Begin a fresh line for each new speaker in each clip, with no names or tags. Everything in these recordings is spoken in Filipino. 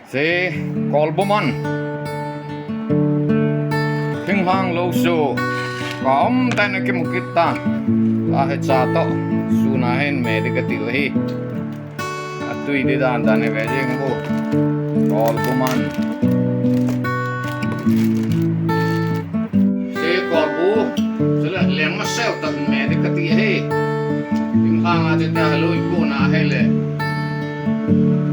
Se kolboman hinghang lo so kaom tayo nakimukita lahit sa to sunahin medikatilahi at tuy di daan tani vejeng ko kolboman se kolbo sila lemasel tak medikatilahi hinghang atin tahaloy ko na hele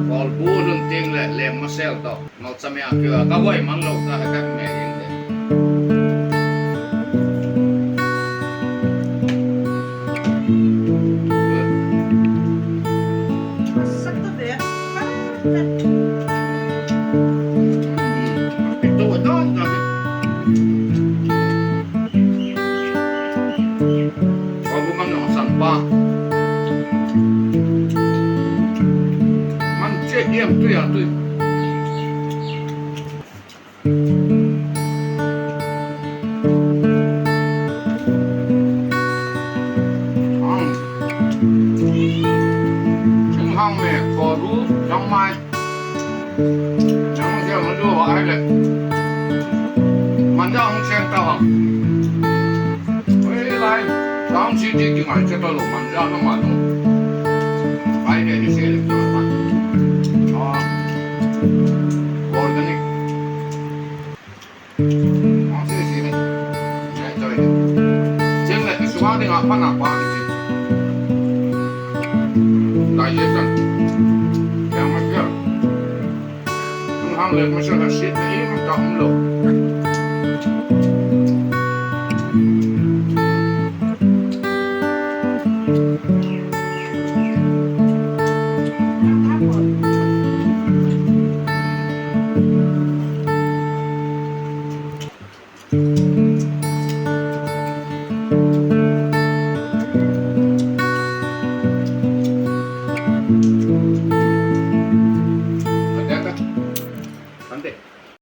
kolbo lun ting le masel to not sa mea kyo kaboy man lo ka kak me inde itu kolbo man no sampa em tuy à tuy chúng hăng về có rú trong mai trong kia mình đưa ai đấy mình ra không xem tao à với lại sáng chỉ cái ngày cho tôi lúc mình ra nó mà nó ai để đi xe được rồi organic masih di sini saya coba ini jelek itu semua dengan apa gitu dietkan yang macam hamil macam shit ini macam lo